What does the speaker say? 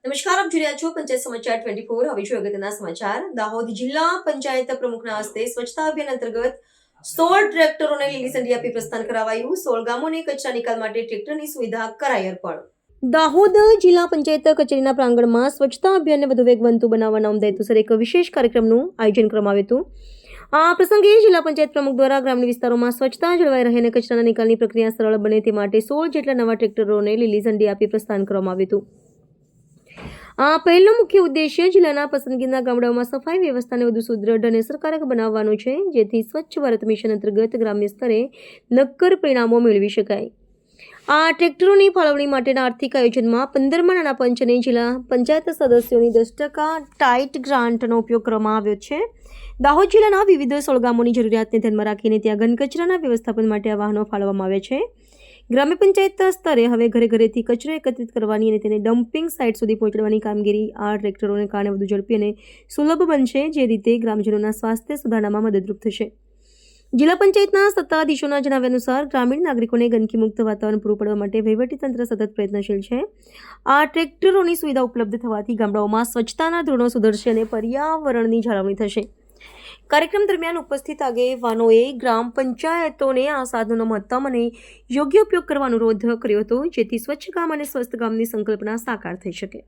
નમસ્કાર, આપ જોઈ રહ્યા છો પંચાયત સમાચાર 24। હવે જોઈએ અગત્યના સમાચાર। દાહોદ જિલ્લા પંચાયત પ્રમુખના હસ્તે સ્વચ્છતા અભિયાન અંતર્ગત 16 ટ્રેક્ટરોને લીલી ઝંડી આપી પ્રસ્થાન કરાવાયું। 16 ગામોને કચરા નિકાલ માટે ટ્રેક્ટરની સુવિધા કરાઈ અર્પણ। દાહોદ જિલ્લા પંચાયત કચેરીના પ્રાંગણમાં સ્વચ્છતા અભિયાનને વધુ વેગવંતુ બનાવવાના ઉમદા હેતુસર એક વિશેષ કાર્યક્રમનું આયોજન કરવામાં આવ્યું હતું। આ પ્રસંગે જિલ્લા પંચાયત પ્રમુખ દ્વારા ગ્રામીણ વિસ્તારોમાં સ્વચ્છતા જળવાઈ રહે અને કચરાના નિકાલની પ્રક્રિયા સરળ બને તે માટે 16 જેટલા નવા ટ્રેક્ટરોને લીલી ઝંડી આપી પ્રસ્થાન કરવામાં આવ્યું હતું। આ પહેલો મુખ્ય ઉદ્દેશ્ય જિલ્લાના પસંદગીના ગામડાઓમાં સફાઈ વ્યવસ્થાને વધુ સુદૃઢ અને અસરકારક બનાવવાનો છે, જેથી સ્વચ્છ ભારત મિશન અંતર્ગત ગ્રામ્ય સ્તરે નક્કર પરિણામો મેળવી શકાય। આ ટ્રેક્ટરોની ફાળવણી માટેના આર્થિક આયોજનમાં 15મા નાણાં પંચ અને જિલ્લા પંચાયત સદસ્યોની 10% ટાઇટ ગ્રાન્ટનો ઉપયોગ કરવામાં આવ્યો છે। દાહોદ જિલ્લાના વિવિધ 16 ગામોની જરૂરિયાતને ધ્યાનમાં રાખીને ત્યાં ઘન કચરાના વ્યવસ્થાપન માટે આ વાહનો ફાળવવામાં આવે છે। ગ્રામ્ય પંચાયત સ્તરે હવે ઘરે ઘરેથી કચરો એકત્રિત કરવાની અને તેને ડમ્પિંગ સાઇટ સુધી પહોંચાડવાની કામગીરી આ ટ્રેક્ટરોને કારણે વધુ ઝડપી અને સુલભ બનશે, જે રીતે ગ્રામજનોના સ્વાસ્થ્ય સુધારણામાં મદદરૂપ થશે। જિલ્લા પંચાયતના સત્તાધીશોના જણાવ્યા અનુસાર ગ્રામીણ નાગરિકોને ગંદકી મુક્ત વાતાવરણ પૂરું પાડવા માટે વહીવટીતંત્ર સતત પ્રયત્નશીલ છે। આ ટ્રેક્ટરોની સુવિધા ઉપલબ્ધ થવાથી ગામડાઓમાં સ્વચ્છતાના ધોરણો સુધરશે અને પર્યાવરણની જાળવણી થશે। કાર્યક્રમ દરમિયાન ઉપસ્થિત આગેવાનોએ ગ્રામ પંચાયતોને આ સાધનોનો મહત્તમ અને યોગ્ય ઉપયોગ કરવા અનુરોધ કર્યો હતો, જેથી સ્વચ્છ ગામ અને સ્વસ્થ ગામની સંકલ્પના સાકાર થઈ શકે।